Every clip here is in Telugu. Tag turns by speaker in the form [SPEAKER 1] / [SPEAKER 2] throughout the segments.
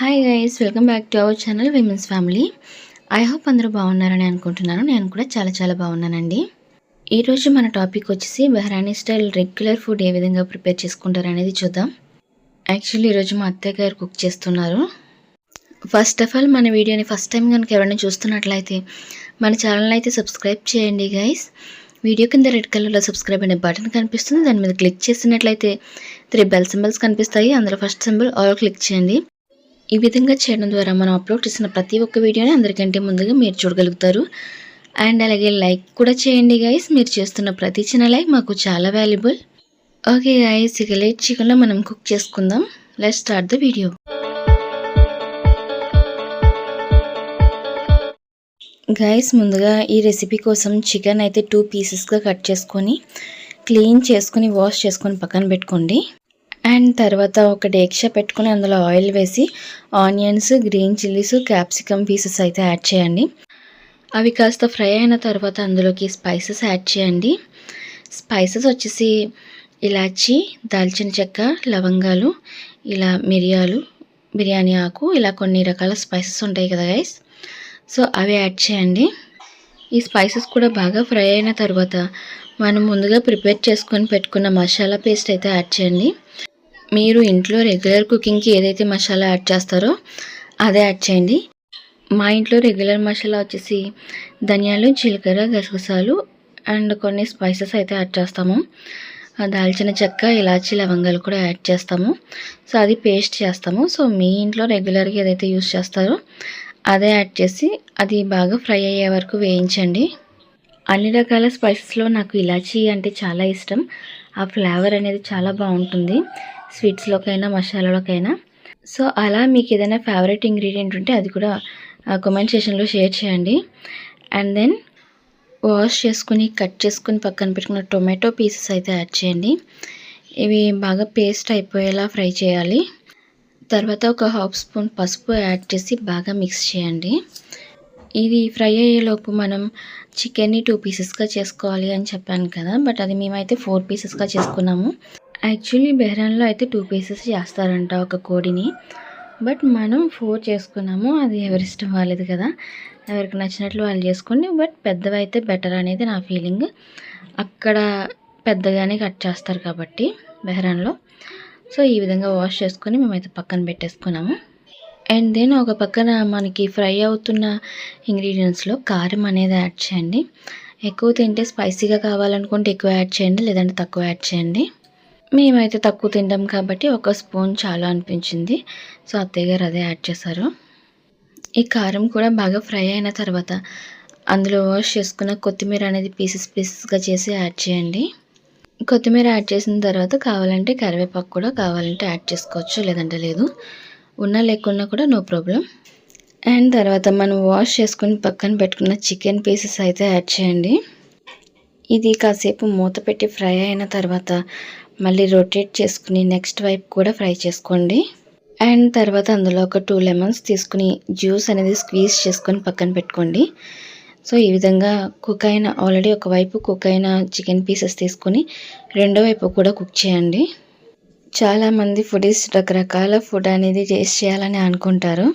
[SPEAKER 1] Hi guys, welcome back to our channel women's family. I hope అందరూ బాగున్నారని అనుకుంటున్నాను. నేను కూడా చాలా బాగున్నానండి. ఈరోజు మన టాపిక్ వచ్చేసి బెహ్రానీ స్టైల్ రెగ్యులర్ ఫుడ్ ఏ విధంగా ప్రిపేర్ చేసుకుంటారు అనేది చూద్దాం. యాక్చువల్లీ ఈరోజు మా అత్తయ్య గారు కుక్ చేస్తున్నారు. ఫస్ట్ ఆఫ్ ఆల్ మన వీడియోని ఫస్ట్ టైం కనుక ఎవరైనా చూస్తున్నట్లయితే మన ఛానల్ని అయితే సబ్స్క్రైబ్ చేయండి గైస్. వీడియో కింద రెడ్ కలర్లో సబ్స్క్రైబ్ అనే బటన్ కనిపిస్తుంది. దాని మీద క్లిక్ చేసినట్లయితే 3 బెల్ సింబల్స్ కనిపిస్తాయి. అందులో ఫస్ట్ సింబల్ ఆల్ క్లిక్ చేయండి. ఈ విధంగా చేయడం ద్వారా మనం అప్లోడ్ చేసిన ప్రతి ఒక్క వీడియోని అందరికంటే ముందుగా మీరు చూడగలుగుతారు. అండ్ అలాగే లైక్ కూడా చేయండి గైస్. మీరు చేస్తున్న ప్రతి చిన్న లైక్ మాకు చాలా వాల్యుబుల్. ఓకే గైస్, ఇక లేట్ చేయకుండా మనం కుక్ చేసుకుందాం. Let's start the video. Guys, ముందుగా ఈ రెసిపీ కోసం చికెన్ అయితే 2 పీసెస్గా కట్ చేసుకొని క్లీన్ చేసుకొని వాష్ చేసుకొని పక్కన పెట్టుకోండి. అండ్ తర్వాత ఒక డేక్షా పెట్టుకొని అందులో ఆయిల్ వేసి onions, green chillies, capsicum pieces అయితే యాడ్ చేయండి. అవి కాస్త ఫ్రై అయిన తర్వాత అందులోకి స్పైసెస్ యాడ్ చేయండి. స్పైసెస్ వచ్చేసి ఇలాచీ, దాల్చిన చెక్క, లవంగాలు, ఇలా మిరియాలు, బిర్యానీ ఆకు, ఇలా కొన్ని రకాల స్పైసెస్ ఉంటాయి కదా గైస్. సో అవి యాడ్ చేయండి. ఈ స్పైసెస్ కూడా బాగా ఫ్రై అయిన తర్వాత మనం ముందుగా ప్రిపేర్ చేసుకొని పెట్టుకున్న మసాలా పేస్ట్ అయితే యాడ్ చేయండి. మీరు ఇంట్లో రెగ్యులర్ కుకింగ్కి ఏదైతే మసాలా యాడ్ చేస్తారో అదే యాడ్ చేయండి. మా ఇంట్లో రెగ్యులర్ మసాలా వచ్చేసి ధనియాలు, జీలకర్ర, గసగసాలు అండ్ కొన్ని స్పైసెస్ అయితే యాడ్ చేస్తాము. దాల్చిన చెక్క, ఇలాచీ, లవంగాలు కూడా యాడ్ చేస్తాము. సో అది పేస్ట్ చేస్తాము. సో మీ ఇంట్లో రెగ్యులర్గా ఏదైతే యూస్ చేస్తారో అదే యాడ్ చేసి అది బాగా ఫ్రై అయ్యే వరకు వేయించండి. అన్ని రకాల స్పైసెస్లో నాకు ఇలాచీ అంటే చాలా ఇష్టం. ఆ ఫ్లేవర్ అనేది చాలా బాగుంటుంది స్వీట్స్లోకైనా మసాలాలోకైనా. సో అలా మీకు ఏదైనా ఫేవరెట్ ఇంగ్రీడియంట్ ఉంటే అది కూడా కామెంట్ సెక్షన్లో షేర్ చేయండి. అండ్ దెన్ వాష్ చేసుకుని కట్ చేసుకుని పక్కన పెట్టుకున్న టొమాటో పీసెస్ అయితే యాడ్ చేయండి. ఇవి బాగా పేస్ట్ అయిపోయేలా ఫ్రై చేయాలి. తర్వాత ఒక 1/2 స్పూన్ పసుపు యాడ్ చేసి బాగా మిక్స్ చేయండి. ఇది ఫ్రై అయ్యేలోపు మనం చికెన్ని 2 పీసెస్గా చేసుకోవాలి అని చెప్పాను కదా, బట్ అది మేమైతే 4 పీసెస్గా చేసుకున్నాము. యాక్చువల్లీ బెహ్రాన్లో అయితే 2 పీసెస్ చేస్తారంట ఒక కోడిని, బట్ మనం 4 చేసుకున్నాము. అది ఎవరిష్టం వాళ్ళది కదా, ఎవరికి నచ్చినట్లు వాళ్ళు చేసుకోండి. బట్ పెద్దవి అయితే బెటర్ అనేది నా ఫీలింగ్. అక్కడ పెద్దగానే కట్ చేస్తారు కాబట్టి బెహ్రాన్లో. సో ఈ విధంగా వాష్ చేసుకొని మేమైతే పక్కన పెట్టేసుకున్నాము. అండ్ దెన్ ఒక పక్కన మనకి ఫ్రై అవుతున్న ఇంగ్రీడియంట్స్లో కారం అనేది యాడ్ చేయండి. ఎక్కువ తింటే స్పైసీగా కావాలనుకుంటే ఎక్కువ యాడ్ చేయండి, లేదంటే తక్కువ యాడ్ చేయండి. మేమైతే తక్కువ తింటాం కాబట్టి 1 స్పూన్ చాలా అనిపించింది. సో అత్తయ్య గారు అదే యాడ్ చేశారు. ఈ కారం కూడా బాగా ఫ్రై అయిన తర్వాత అందులో వాష్ చేసుకున్న కొత్తిమీర అనేది పీసెస్గా చేసి యాడ్ చేయండి. కొత్తిమీర యాడ్ చేసిన తర్వాత కావాలంటే కరివేపాకు కూడా కావాలంటే యాడ్ చేసుకోవచ్చు, లేదంటే లేదు. ఉన్నా లేకున్నా కూడా నో ప్రాబ్లం. అండ్ తర్వాత మనం వాష్ చేసుకుని పక్కన పెట్టుకున్న చికెన్ పీసెస్ అయితే యాడ్ చేయండి. ఇది కాసేపు మూత పెట్టి ఫ్రై అయిన తర్వాత మళ్ళీ రొటేట్ చేసుకుని నెక్స్ట్ వైపు కూడా ఫ్రై చేసుకోండి. అండ్ తర్వాత అందులో ఒక 2 లెమన్స్ తీసుకుని జ్యూస్ అనేది స్క్వీజ్ చేసుకొని పక్కన పెట్టుకోండి. సో ఈ విధంగా కుక్ అయిన ఆల్రెడీ ఒకవైపు కుక్ అయిన చికెన్ పీసెస్ తీసుకొని రెండో వైపు కూడా కుక్ చేయండి. చాలామంది ఫుడీస్ రకరకాల ఫుడ్ అనేది టేస్ట్ చేయాలని అనుకుంటారు.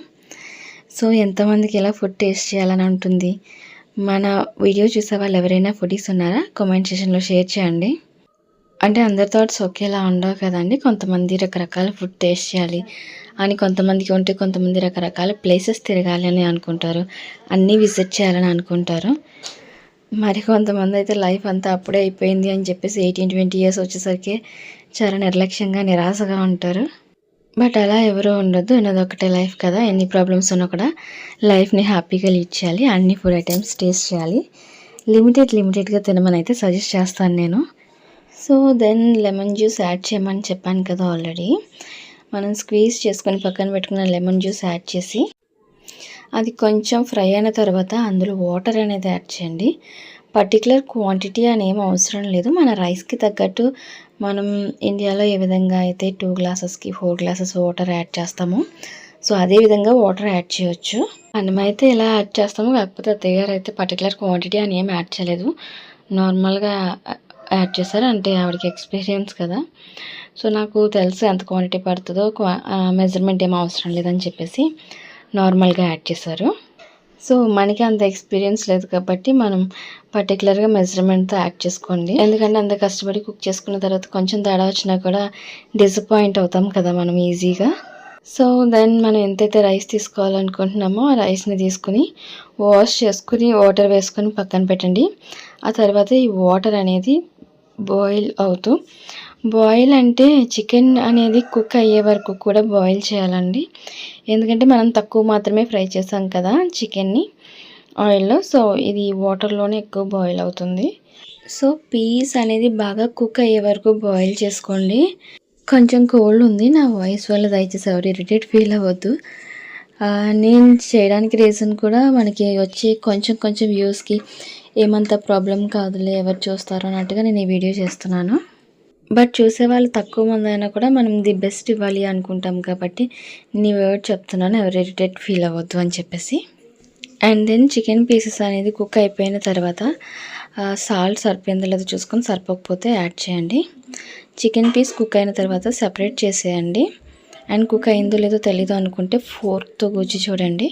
[SPEAKER 1] సో ఎంతమందికి ఎలా ఫుడ్ టేస్ట్ చేయాలని ఉంటుంది. మన వీడియో చూసే వాళ్ళు ఎవరైనా ఫుడీస్ ఉన్నారా? కామెంట్ సెక్షన్లో షేర్ చేయండి. అంటే అందరి థాట్స్ ఒకేలా ఉండవు కదండి. కొంతమంది రకరకాల ఫుడ్ టేస్ట్ చేయాలి అని కొంతమందికి ఉంటే, కొంతమంది రకరకాల ప్లేసెస్ తిరగాలి అని అనుకుంటారు, అన్నీ విజిట్ చేయాలని అనుకుంటారు. మరి కొంతమంది అయితే లైఫ్ అంతా అప్పుడే అయిపోయింది అని చెప్పేసి 18-20 ఇయర్స్ వచ్చేసరికి చాలా నిర్లక్ష్యంగా నిరాశగా ఉంటారు. బట్ అలా ఎవరూ ఉండొద్దు. ఉన్నది ఒకటే లైఫ్ కదా. ఎన్ని ప్రాబ్లమ్స్ ఉన్నా కూడా లైఫ్ని హ్యాపీగా లీడ్ చేయాలి. అన్ని ఫుడ్ ఐటమ్స్ టేస్ట్ చేయాలి. లిమిటెడ్గా తినమని అయితే సజెస్ట్ చేస్తాను నేను. So then lemon juice add చేయమని చెప్పాను కదా ఆల్రెడీ. మనం స్క్వీజ్ చేసుకొని పక్కన పెట్టుకున్న లెమన్ జ్యూస్ యాడ్ చేసి అది కొంచెం ఫ్రై అయిన తర్వాత అందులో వాటర్ అనేది యాడ్ చేయండి. పర్టికులర్ క్వాంటిటీ అని ఏం అవసరం లేదు. మన రైస్కి తగ్గట్టు మనం ఇండియాలో ఏ విధంగా అయితే 2 గ్లాసెస్కి 4 గ్లాసెస్ వాటర్ యాడ్ చేస్తామో, సో అదే విధంగా వాటర్ యాడ్ చేయొచ్చు. మనమైతే ఇలా యాడ్ చేస్తాము. కాకపోతే అత్తయ్య గారు అయితే పర్టికులర్ క్వాంటిటీ అని ఏం యాడ్ చేయలేదు, నార్మల్గా యాడ్ చేశారు. అంటే ఆవిడకి ఎక్స్పీరియన్స్ కదా, సో నాకు తెలుసు ఎంత క్వాంటిటీ పడుతుందో, మెజర్మెంట్ ఏం అవసరం లేదని చెప్పేసి నార్మల్గా యాడ్ చేశారు. సో మనకి అంత ఎక్స్పీరియన్స్ లేదు కాబట్టి మనం పర్టికులర్గా మెజర్మెంట్తో యాడ్ చేసుకోండి. ఎందుకంటే అంత కష్టపడి కుక్ చేసుకున్న తర్వాత కొంచెం తేడా వచ్చినా కూడా డిసప్పాయింట్ అవుతాం కదా మనం ఈజీగా. సో దెన్ మనం ఎంతైతే రైస్ తీసుకోవాలనుకుంటున్నామో ఆ రైస్ని తీసుకుని వాష్ చేసుకుని వాటర్ వేసుకొని పక్కన పెట్టండి. ఆ తర్వాత ఈ వాటర్ అనేది బాయిల్ అంటే చికెన్ అనేది కుక్ అయ్యే వరకు కూడా బాయిల్ చేయాలండి. ఎందుకంటే మనం తక్కువ మాత్రమే ఫ్రై చేసాం కదా చికెన్ని ఆయిల్లో. సో ఇది వాటర్లోనే ఎక్కువ బాయిల్ అవుతుంది. సో పీస్ అనేది బాగా కుక్ అయ్యే వరకు బాయిల్ చేసుకోండి. కొంచెం కోల్డ్ ఉంది నా వాయిస్ వల్ల, దయచేసి ఎవరు ఇరిటేట్ ఫీల్ అవ్వద్దు. నేను చేయడానికి రీజన్ కూడా మనకి వచ్చి కొంచెం వ్యూస్కి ఏమంత ప్రాబ్లం కాదులే, ఎవరు చూస్తారో అన్నట్టుగా నేను ఈ వీడియో చేస్తున్నాను. బట్ చూసేవాళ్ళు తక్కువ మంది అయినా కూడా మనం ది బెస్ట్ ఇవ్వాలి అనుకుంటాం కాబట్టి నీ వర్డ్ చెప్తున్నాను, ఎవరు ఇరిటేట్ ఫీల్ అవ్వద్దు అని చెప్పేసి. అండ్ దెన్ చికెన్ పీసెస్ అనేది కుక్ అయిపోయిన తర్వాత సాల్ట్ సరిపోయిందో లేదో చూసుకొని, సరిపోకపోతే యాడ్ చేయండి. చికెన్ పీస్ కుక్ అయిన తర్వాత సెపరేట్ చేసేయండి. అండ్ కుక్ అయిందో లేదో తెలీదు అనుకుంటే ఫోర్క్తో గుచ్చి చూడండి.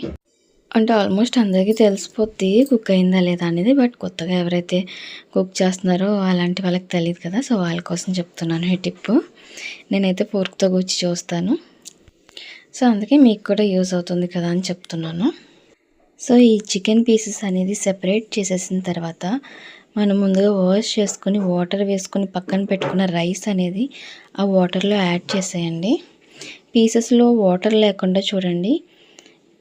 [SPEAKER 1] అంటే ఆల్మోస్ట్ అందరికీ తెలిసిపోద్ది కుక్ అయిందా లేదా అనేది. బట్ కొత్తగా ఎవరైతే కుక్ చేస్తున్నారో అలాంటి వాళ్ళకి తెలియదు కదా, సో వాళ్ళ కోసం చెప్తున్నాను ఈ టిప్పు. నేనైతే ఫోర్క్తో గుచ్చి చూస్తాను, సో అందుకే మీకు కూడా యూజ్ అవుతుంది కదా అని చెప్తున్నాను. సో ఈ చికెన్ పీసెస్ అనేది సెపరేట్ చేసేసిన తర్వాత మనం ముందుగా వాష్ చేసుకుని వాటర్ వేసుకొని పక్కన పెట్టుకున్న రైస్ అనేది ఆ వాటర్లో యాడ్ చేసేయండి. పీసెస్లో వాటర్ లేకుండా చూడండి,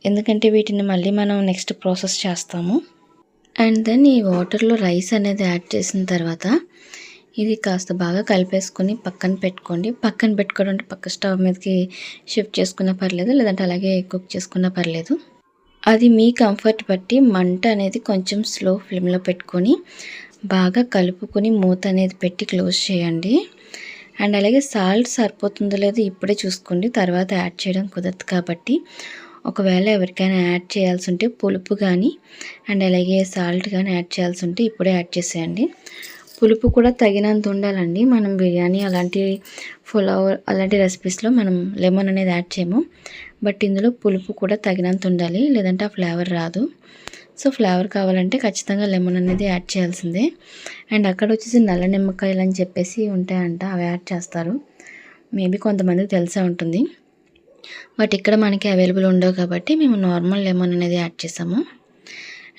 [SPEAKER 1] ఎందుకంటే వీటిని మళ్ళీ మనం నెక్స్ట్ ప్రాసెస్ చేస్తాము. అండ్ దెన్ ఈ వాటర్లో రైస్ అనేది యాడ్ చేసిన తర్వాత ఇది కాస్త బాగా కలిపేసుకొని పక్కన పెట్టుకోండి. పక్కన పెట్టుకోవడం అంటే పక్క స్టవ్ మీదకి షిఫ్ట్ చేసుకున్నా పర్లేదు, లేదంటే అలాగే కుక్ చేసుకున్నా పర్లేదు. అది మీ కంఫర్ట్ బట్టి మంట అనేది కొంచెం స్లో ఫ్లేమ్లో పెట్టుకొని బాగా కలుపుకొని మూత అనేది పెట్టి క్లోజ్ చేయండి. అండ్ అలాగే సాల్ట్ సరిపోతుందో లేదో ఇప్పుడే చూసుకోండి, తర్వాత యాడ్ చేయడం కుదరదు కాబట్టి. ఒకవేళ ఎవరికైనా యాడ్ చేయాల్సి ఉంటే పులుపు కానీ అండ్ అలాగే సాల్ట్ కానీ యాడ్ చేయాల్సి ఉంటే ఇప్పుడే యాడ్ చేసేయండి. పులుపు కూడా తగినంత ఉండాలండి. మనం బిర్యానీ అలాంటి పులావ్ అలాంటి రెసిపీస్లో మనం లెమన్ అనేది యాడ్ చేయము, బట్ ఇందులో పులుపు కూడా తగినంత ఉండాలి, లేదంటే ఆ ఫ్లేవర్ రాదు. సో ఫ్లేవర్ కావాలంటే ఖచ్చితంగా లెమన్ అనేది యాడ్ చేయాల్సిందే. అండ్ అక్కడ వచ్చేసి నల్ల నిమ్మకాయలు అని చెప్పేసి ఉంటాయంట, అవి యాడ్ చేస్తారు. మేబీ కొంతమందికి తెలిసే ఉంటుంది, బట్ ఇక్కడ మనకి అవైలబుల్ ఉండవు కాబట్టి మేము నార్మల్ లెమన్ అనేది యాడ్ చేసాము.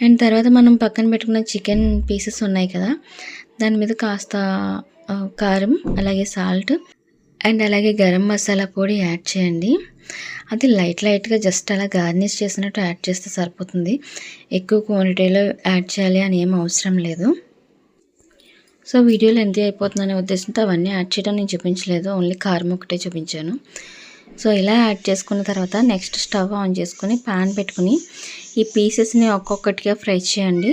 [SPEAKER 1] అండ్ తర్వాత మనం పక్కన పెట్టుకున్న చికెన్ పీసెస్ ఉన్నాయి కదా, దాని మీద కాస్త కారం అలాగే సాల్ట్ అండ్ అలాగే గరం మసాలా పొడి యాడ్ చేయండి. అది లైట్గా జస్ట్ అలా గార్నిష్ చేసినట్టు యాడ్ చేస్తే సరిపోతుంది. ఎక్కువ క్వాంటిటీలో యాడ్ చేయాలి అని ఏం అవసరం లేదు. సో వీడియోలో ఎంత అయిపోతుందనే ఉద్దేశంతో అవన్నీ యాడ్ చేయడం నేను చూపించలేదు, ఓన్లీ కారం ఒకటే చూపించాను. సో ఇలా యాడ్ చేసుకున్న తర్వాత నెక్స్ట్ స్టవ్ ఆన్ చేసుకొని ప్యాన్ పెట్టుకుని ఈ పీసెస్ని ఒక్కొక్కటిగా ఫ్రై చేయండి.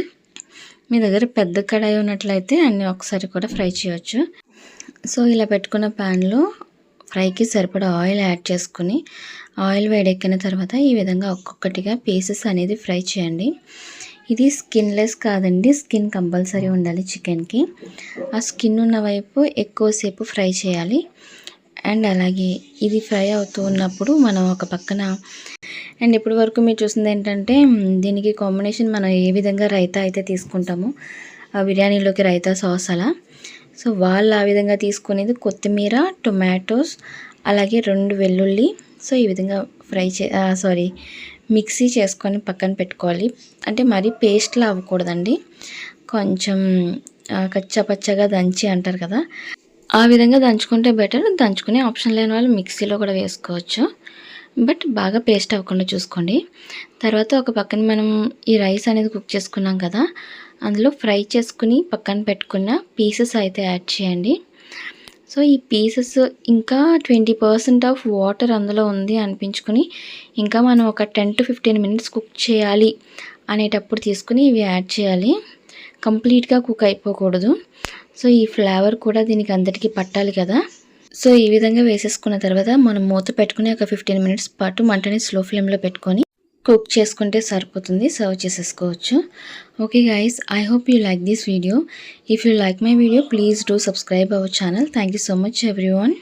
[SPEAKER 1] మీ దగ్గర పెద్ద కడాయి ఉన్నట్లయితే అన్నీ ఒకసారి కూడా ఫ్రై చేయొచ్చు. సో ఇలా పెట్టుకున్న ప్యాన్లో ఫ్రైకి సరిపడా ఆయిల్ యాడ్ చేసుకుని ఆయిల్ వేడెక్కిన తర్వాత ఈ విధంగా ఒక్కొక్కటిగా పీసెస్ అనేది ఫ్రై చేయండి. ఇది స్కిన్లెస్ కాదండి, స్కిన్ కంపల్సరీ ఉండాలి చికెన్కి. ఆ స్కిన్ ఉన్న వైపు ఎక్కువసేపు ఫ్రై చేయాలి. అండ్ అలాగే ఇది ఫ్రై అవుతూ ఉన్నప్పుడు మనం ఒక పక్కన అండ్ ఇప్పటి వరకు మీరు చూసింది ఏంటంటే దీనికి కాంబినేషన్ మనం ఏ విధంగా రైతా అయితే తీసుకుంటామో ఆ బిర్యానీలోకి రైతా సాస్ అలా. సో వాళ్ళు ఆ విధంగా తీసుకునేది కొత్తిమీర, టొమాటోస్ అలాగే 2 వెల్లుల్లి. సో ఈ విధంగా మిక్సీ చేసుకొని పక్కన పెట్టుకోవాలి. అంటే మరీ పేస్ట్లా అవ్వకూడదండి, కొంచెం కచ్చాపచ్చగా దంచి అంటారు కదా, ఆ విధంగా దంచుకుంటే బెటర్. దంచుకునే ఆప్షన్ లేని వాళ్ళు మిక్సీలో కూడా వేసుకోవచ్చు, బట్ బాగా పేస్ట్ అవ్వకుండా చూసుకోండి. తర్వాత ఒక పక్కన మనం ఈ రైస్ అనేది కుక్ చేసుకున్నాం కదా, అందులో ఫ్రై చేసుకుని పక్కన పెట్టుకున్న పీసెస్ అయితే యాడ్ చేయండి. సో ఈ పీసెస్ ఇంకా 20% ఆఫ్ వాటర్ అందులో ఉంది అనిపించుకుని ఇంకా మనం ఒక 10 to 15 minutes కుక్ చేయాలి అనేటప్పుడు తీసుకుని ఇవి యాడ్ చేయాలి. కంప్లీట్గా కుక్ అయిపోకూడదు. సో ఈ ఫ్లేవర్ కూడా దీనికి అంతటికి పట్టాలి కదా. సో ఈ విధంగా వేసేసుకున్న తర్వాత మనం మూత పెట్టుకుని ఒక 15 minutes పాటు మంటని స్లో ఫ్లేమ్లో పెట్టుకొని కుక్ చేసుకుంటే సరిపోతుంది, సర్వ్ చేసేసుకోవచ్చు. Okay guys, I hope you like this video. If you like my video please do subscribe our channel. Thank you so much everyone.